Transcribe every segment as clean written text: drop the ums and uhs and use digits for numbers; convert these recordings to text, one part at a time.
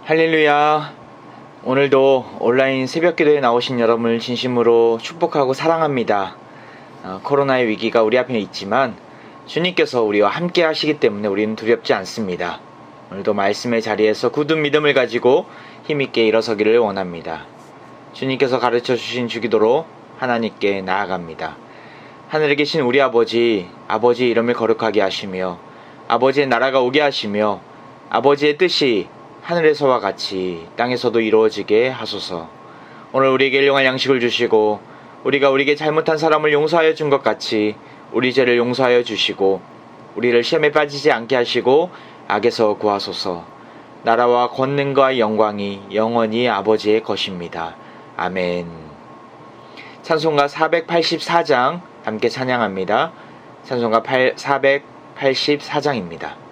할렐루야. 오늘도 온라인 새벽기도에 나오신 여러분을 진심으로 축복하고 사랑합니다. 코로나의 위기가 우리 앞에 있지만 주님께서 우리와 함께 하시기 때문에 우리는 두렵지 않습니다. 오늘도 말씀의 자리에서 굳은 믿음을 가지고 힘있게 일어서기를 원합니다. 주님께서 가르쳐 주신 주기도로 하나님께 나아갑니다. 하늘에 계신 우리 아버지 이름을 거룩하게 하시며 아버지의 나라가 오게 하시며 아버지의 뜻이 하늘에서와 같이 땅에서도 이루어지게 하소서. 오늘 우리에게 일용할 양식을 주시고 우리가 우리에게 잘못한 사람을 용서하여 준 것 같이 우리 죄를 용서하여 주시고 우리를 시험에 빠지지 않게 하시고 악에서 구하소서. 나라와 권능과 영광이 영원히 아버지의 것입니다. 아멘. 찬송가 484장 함께 찬양합니다. 찬송가 484장입니다.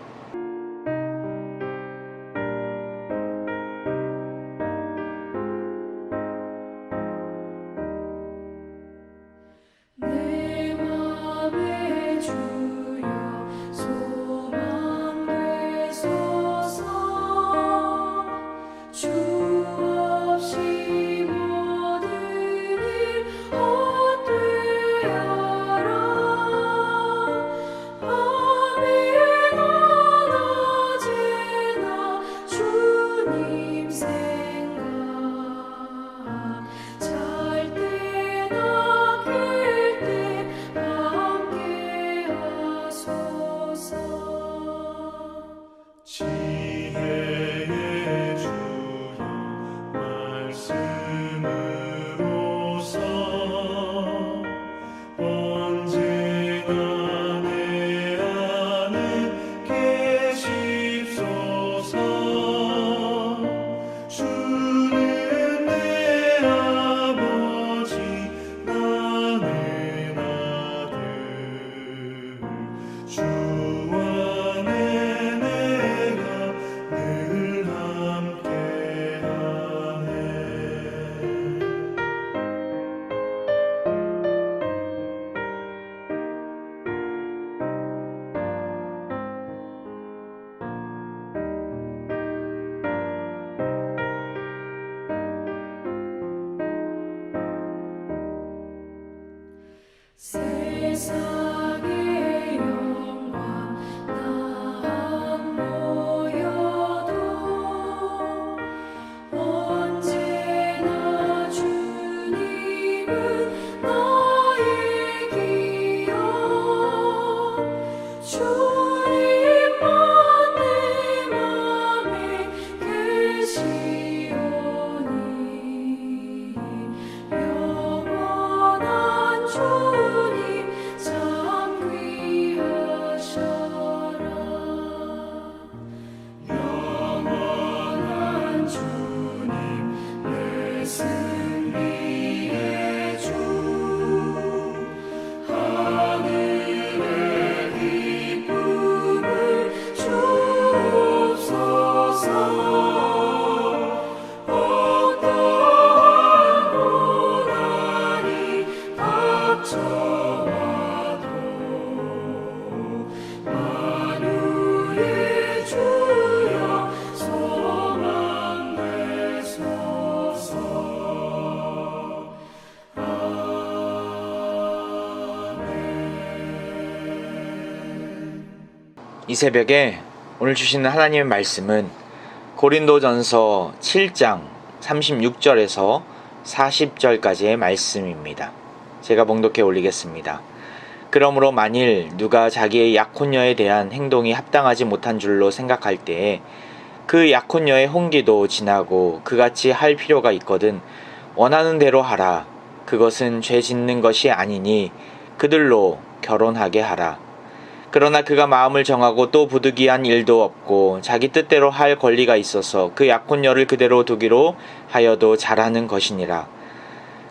세상의 영광 나 모여도 언제나 주님은 나의 기여 주님만 내 맘에 계시오니 영원한 주님 참 귀하셔라. 영원한 주님 내 승리의 주 하늘의 기쁨을 주옵소서. 어떠한 고난이 닥쳐와도 만유의 주여 소망 되소서. 아멘. 이 새벽에 오늘 주시는 하나님의 말씀은 고린도전서 7장 36절에서 40절까지의 말씀입니다. 제가 봉독해 올리겠습니다. 그러므로 만일 누가 자기의 약혼녀에 대한 행동이 합당하지 못한 줄로 생각할 때에 그 약혼녀의 혼기도 지나고 그같이 할 필요가 있거든 원하는 대로 하라. 그것은 죄 짓는 것이 아니니 그들로 결혼하게 하라. 그러나 그가 마음을 정하고 또 부득이한 일도 없고 자기 뜻대로 할 권리가 있어서 그 약혼녀를 그대로 두기로 하여도 잘하는 것이니라.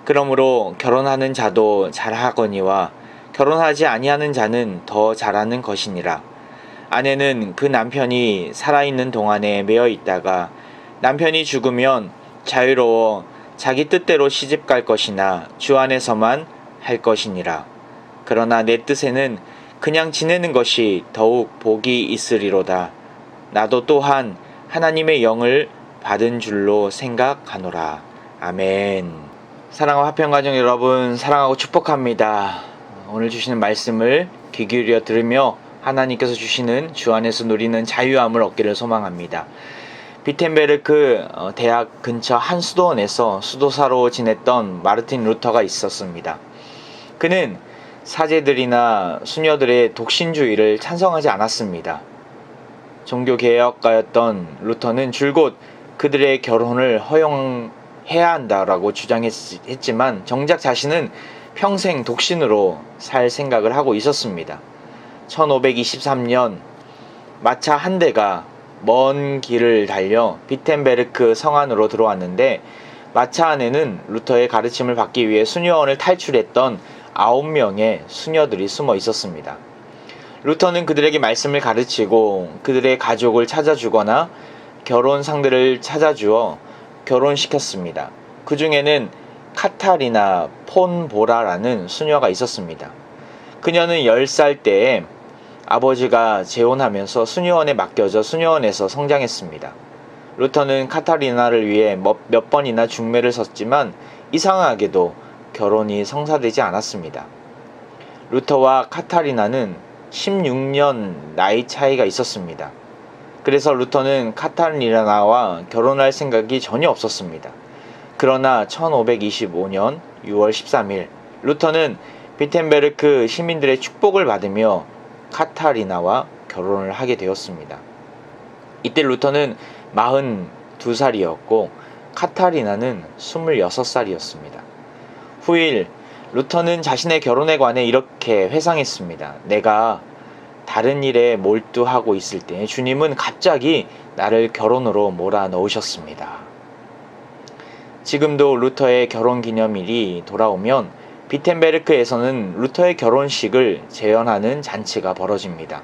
그러므로 결혼하는 자도 잘하거니와 결혼하지 아니하는 자는 더 잘하는 것이니라. 아내는 그 남편이 살아있는 동안에 매어 있다가 남편이 죽으면 자유로워 자기 뜻대로 시집갈 것이나 주 안에서만 할 것이니라. 그러나 내 뜻에는 그냥 지내는 것이 더욱 복이 있으리로다. 나도 또한 하나님의 영을 받은 줄로 생각하노라. 아멘. 사랑과 화평가정 여러분, 사랑하고 축복합니다. 오늘 주시는 말씀을 귀 기울여 들으며 하나님께서 주시는 주 안에서 누리는 자유함을 얻기를 소망합니다. 비텐베르크 대학 근처 한 수도원에서 수도사로 지냈던 마르틴 루터가 있었습니다. 그는 사제들이나 수녀들의 독신주의를 찬성하지 않았습니다. 종교개혁가였던 루터는 줄곧 그들의 결혼을 허용해야 한다라고 주장했지만 정작 자신은 평생 독신으로 살 생각을 하고 있었습니다. 1523년 마차 한 대가 먼 길을 달려 비텐베르크 성안으로 들어왔는데 마차 안에는 루터의 가르침을 받기 위해 수녀원을 탈출했던 9명의 수녀들이 숨어 있었습니다. 루터는 그들에게 말씀을 가르치고 그들의 가족을 찾아주거나 결혼 상대를 찾아주어 결혼시켰습니다. 그 중에는 카타리나 폰보라라는 수녀가 있었습니다. 그녀는 10살 때에 아버지가 재혼하면서 수녀원에 맡겨져 수녀원에서 성장했습니다. 루터는 카타리나를 위해 몇 번이나 중매를 섰지만 이상하게도 결혼이 성사되지 않았습니다. 루터와 카타리나는 16년 나이 차이가 있었습니다. 그래서 루터는 카타리나와 결혼할 생각이 전혀 없었습니다. 그러나 1525년 6월 13일 루터는 비텐베르크 시민들의 축복을 받으며 카타리나와 결혼을 하게 되었습니다. 이때 루터는 42살이었고 카타리나는 26살이었습니다. 후일 루터는 자신의 결혼에 관해 이렇게 회상했습니다. 내가 다른 일에 몰두하고 있을 때 주님은 갑자기 나를 결혼으로 몰아넣으셨습니다. 지금도 루터의 결혼기념일이 돌아오면 비텐베르크에서는 루터의 결혼식을 재현하는 잔치가 벌어집니다.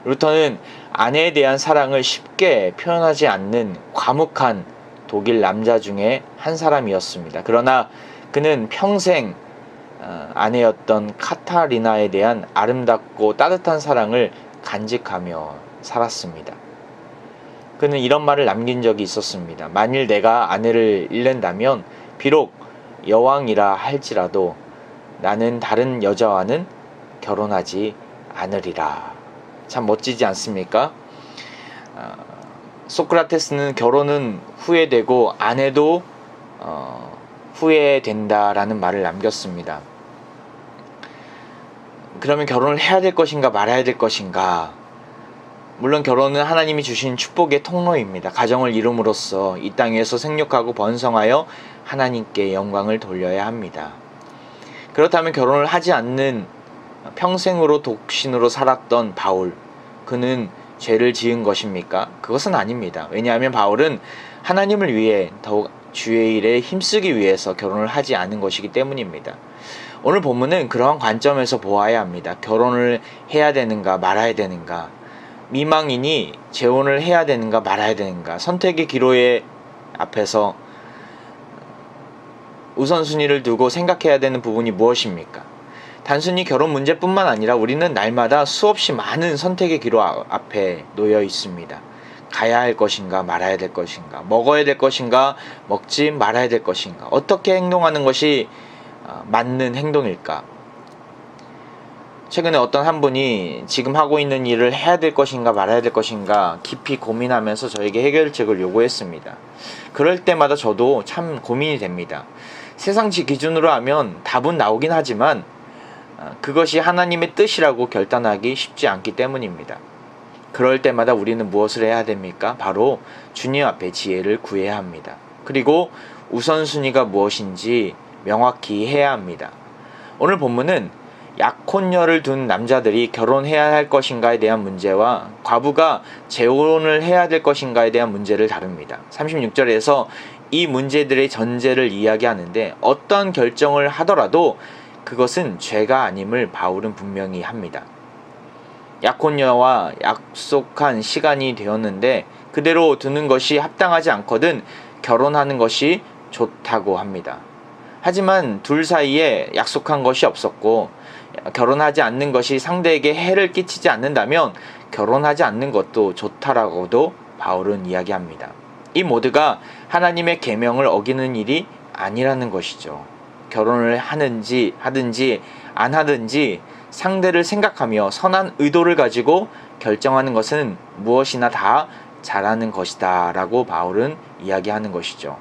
루터는 아내에 대한 사랑을 쉽게 표현하지 않는 과묵한 독일 남자 중에 한 사람이었습니다. 그러나 그는 평생 아내였던 카타리나에 대한 아름답고 따뜻한 사랑을 간직하며 살았습니다. 그는 이런 말을 남긴 적이 있었습니다. 만일 내가 아내를 잃는다면 비록 여왕이라 할지라도 나는 다른 여자와는 결혼하지 않으리라. 참 멋지지 않습니까? 소크라테스는 결혼은 후회되고 아내도 후회된다라는 말을 남겼습니다. 그러면 결혼을 해야 될 것인가 말아야 될 것인가? 물론 결혼은 하나님이 주신 축복의 통로입니다. 가정을 이룸으로써 이 땅 위에서 생육하고 번성하여 하나님께 영광을 돌려야 합니다. 그렇다면 결혼을 하지 않는 평생으로 독신으로 살았던 바울, 그는 죄를 지은 것입니까? 그것은 아닙니다. 왜냐하면 바울은 하나님을 위해 더욱 주의 일에 힘쓰기 위해서 결혼을 하지 않은 것이기 때문입니다. 오늘 본문은 그러한 관점에서 보아야 합니다. 결혼을 해야 되는가 말아야 되는가, 미망인이 재혼을 해야 되는가 말아야 되는가, 선택의 기로에 앞에서 우선순위를 두고 생각해야 되는 부분이 무엇입니까? 단순히 결혼 문제뿐만 아니라 우리는 날마다 수없이 많은 선택의 기로 앞에 놓여 있습니다. 가야 할 것인가 말아야 될 것인가, 먹어야 될 것인가 먹지 말아야 될 것인가, 어떻게 행동하는 것이 맞는 행동일까? 최근에 어떤 한 분이 지금 하고 있는 일을 해야 될 것인가 말아야 될 것인가 깊이 고민하면서 저에게 해결책을 요구했습니다. 그럴 때마다 저도 참 고민이 됩니다. 세상 기준으로 하면 답은 나오긴 하지만 그것이 하나님의 뜻이라고 결단하기 쉽지 않기 때문입니다. 그럴 때마다 우리는 무엇을 해야 됩니까? 바로 주님 앞에 지혜를 구해야 합니다. 그리고 우선순위가 무엇인지 명확히 해야 합니다. 오늘 본문은 약혼녀를 둔 남자들이 결혼해야 할 것인가에 대한 문제와 과부가 재혼을 해야 될 것인가에 대한 문제를 다룹니다. 36절에서 이 문제들의 전제를 이야기하는데 어떤 결정을 하더라도 그것은 죄가 아님을 바울은 분명히 합니다. 약혼녀와 약속한 시간이 되었는데 그대로 두는 것이 합당하지 않거든 결혼하는 것이 좋다고 합니다. 하지만 둘 사이에 약속한 것이 없었고 결혼하지 않는 것이 상대에게 해를 끼치지 않는다면 결혼하지 않는 것도 좋다라고도 바울은 이야기합니다. 이 모두가 하나님의 계명을 어기는 일이 아니라는 것이죠. 결혼을 하든지 안 하든지 상대를 생각하며 선한 의도를 가지고 결정하는 것은 무엇이나 다 잘하는 것이다 라고 바울은 이야기하는 것이죠.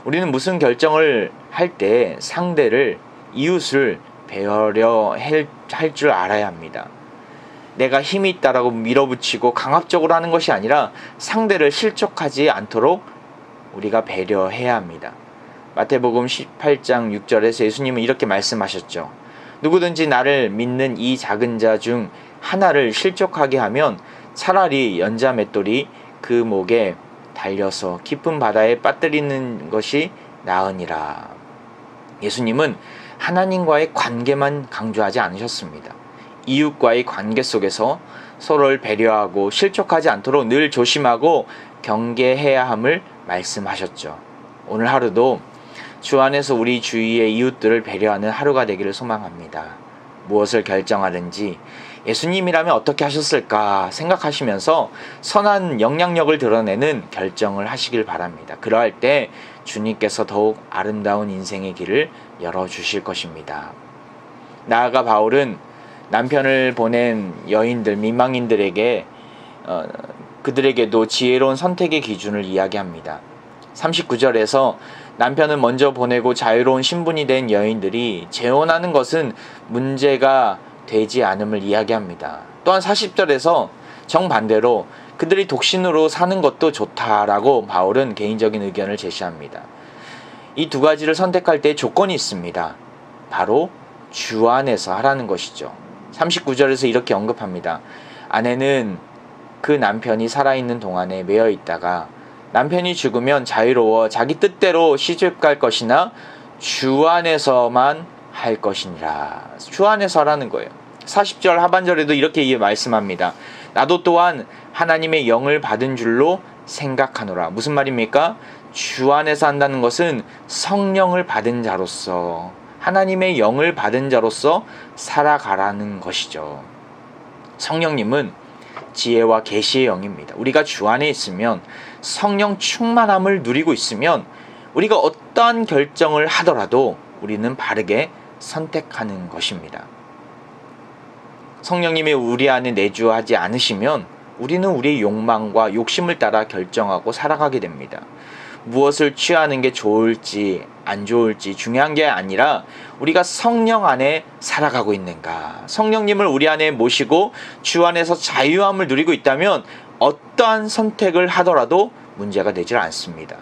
우리는 무슨 결정을 할 때 상대를, 이웃을 배려할 줄 알아야 합니다. 내가 힘이 있다라고 밀어붙이고 강압적으로 하는 것이 아니라 상대를 실족하지 않도록 우리가 배려해야 합니다. 마태복음 18장 6절에서 예수님은 이렇게 말씀하셨죠. 누구든지 나를 믿는 이 작은 자 중 하나를 실족하게 하면 차라리 연자 맷돌이 그 목에 달려서 깊은 바다에 빠뜨리는 것이 나으니라. 예수님은 하나님과의 관계만 강조하지 않으셨습니다. 이웃과의 관계 속에서 서로를 배려하고 실족하지 않도록 늘 조심하고 경계해야 함을 말씀하셨죠. 오늘 하루도 주 안에서 우리 주위의 이웃들을 배려하는 하루가 되기를 소망합니다. 무엇을 결정하든지 예수님이라면 어떻게 하셨을까 생각하시면서 선한 영향력을 드러내는 결정을 하시길 바랍니다. 그러할 때 주님께서 더욱 아름다운 인생의 길을 열어주실 것입니다. 나아가 바울은 남편을 보낸 여인들, 미망인들에게 그들에게도 지혜로운 선택의 기준을 이야기합니다. 39절에서 남편을 먼저 보내고 자유로운 신분이 된 여인들이 재혼하는 것은 문제가 되지 않음을 이야기합니다. 또한 40절에서 정반대로 그들이 독신으로 사는 것도 좋다라고 바울은 개인적인 의견을 제시합니다. 이 두 가지를 선택할 때 조건이 있습니다. 바로 주 안에서 하라는 것이죠. 39절에서 이렇게 언급합니다. 아내는 그 남편이 살아있는 동안에 매여 있다가 남편이 죽으면 자유로워 자기 뜻대로 시집갈 것이나 주 안에서만 할 것이니라. 주 안에서 하라는 거예요. 40절 하반절에도 이렇게 말씀합니다. 나도 또한 하나님의 영을 받은 줄로 생각하노라. 무슨 말입니까? 주 안에서 한다는 것은 성령을 받은 자로서, 하나님의 영을 받은 자로서 살아가라는 것이죠. 성령님은 지혜와 계시의 영입니다. 우리가 주 안에 있으면, 성령 충만함을 누리고 있으면 우리가 어떠한 결정을 하더라도 우리는 바르게 선택하는 것입니다. 성령님이 우리 안에 내주하지 않으시면 우리는 우리의 욕망과 욕심을 따라 결정하고 살아가게 됩니다. 무엇을 취하는 게 좋을지 안 좋을지 중요한 게 아니라 우리가 성령 안에 살아가고 있는가, 성령님을 우리 안에 모시고 주 안에서 자유함을 누리고 있다면 어떠한 선택을 하더라도 문제가 되질 않습니다.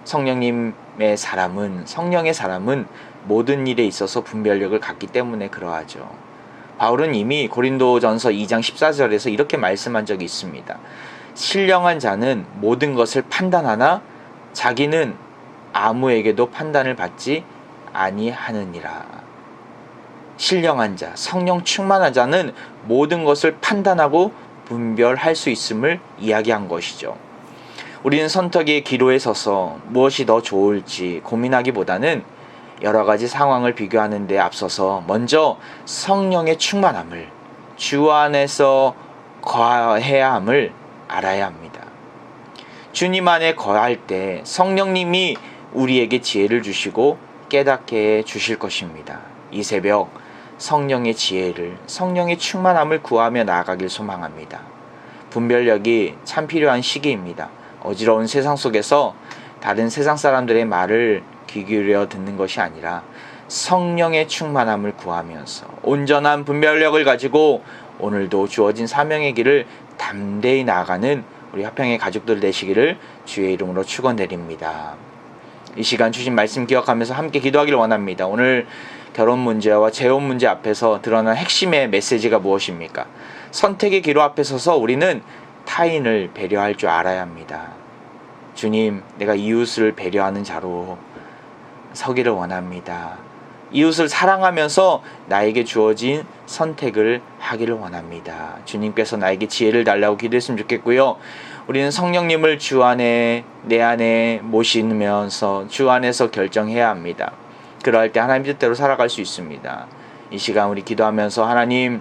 성령의 사람은 모든 일에 있어서 분별력을 갖기 때문에 그러하죠. 바울은 이미 고린도전서 2장 14절에서 이렇게 말씀한 적이 있습니다. 신령한 자는 모든 것을 판단하나 자기는 아무에게도 판단을 받지 아니하느니라. 신령한 자, 성령 충만한 자는 모든 것을 판단하고 분별할 수 있음을 이야기한 것이죠. 우리는 선택의 기로에 서서 무엇이 더 좋을지 고민하기보다는 여러 가지 상황을 비교하는 데 앞서서 먼저 성령의 충만함을, 주 안에서 거해야 함을 알아야 합니다. 주님 안에 거할 때 성령님이 우리에게 지혜를 주시고 깨닫게 해 주실 것입니다. 이 새벽 성령의 지혜를, 성령의 충만함을 구하며 나아가길 소망합니다. 분별력이 참 필요한 시기입니다. 어지러운 세상 속에서 다른 세상 사람들의 말을 귀 기울여 듣는 것이 아니라 성령의 충만함을 구하면서 온전한 분별력을 가지고 오늘도 주어진 사명의 길을 담대히 나아가는 우리 화평의 가족들 되시기를 주의 이름으로 축원드립니다. 이 시간 주신 말씀 기억하면서 함께 기도하기를 원합니다. 오늘 결혼 문제와 재혼 문제 앞에서 드러난 핵심의 메시지가 무엇입니까? 선택의 기로 앞에 서서 우리는 타인을 배려할 줄 알아야 합니다. 주님, 내가 이웃을 배려하는 자로 서기를 원합니다. 이웃을 사랑하면서 나에게 주어진 선택을 하기를 원합니다. 주님께서 나에게 지혜를 달라고 기도했으면 좋겠고요. 우리는 성령님을 주 안에, 내 안에 모시면서 주 안에서 결정해야 합니다. 그럴 때 하나님 뜻대로 살아갈 수 있습니다. 이 시간 우리 기도하면서 하나님,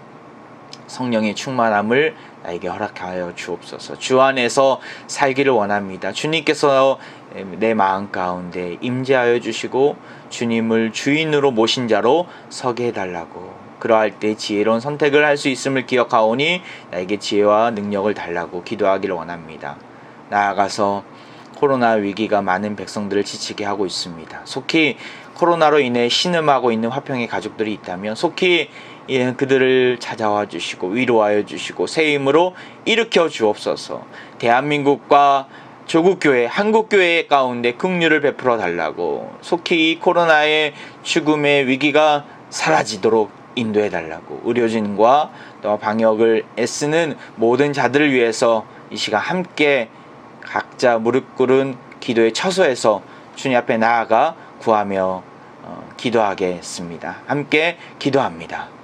성령의 충만함을 나에게 허락하여 주옵소서. 주 안에서 살기를 원합니다. 주님께서 내 마음 가운데 임재하여 주시고 주님을 주인으로 모신 자로 서게 해달라고, 그러할 때 지혜로운 선택을 할 수 있음을 기억하오니 나에게 지혜와 능력을 달라고 기도하기를 원합니다. 나아가서 코로나 위기가 많은 백성들을 지치게 하고 있습니다. 속히 코로나로 인해 신음하고 있는 화평의 가족들이 있다면 속히 그들을 찾아와 주시고 위로하여 주시고 새 힘으로 일으켜 주옵소서. 대한민국과 조국교회, 한국교회 가운데 긍휼을 베풀어 달라고, 속히 이 코로나의 죽음의 위기가 사라지도록 인도해 달라고, 의료진과 또 방역을 애쓰는 모든 자들을 위해서 이 시간 함께 각자 무릎 꿇은 기도의 처소에서 주님 앞에 나아가 구하며 기도하겠습니다. 함께 기도합니다.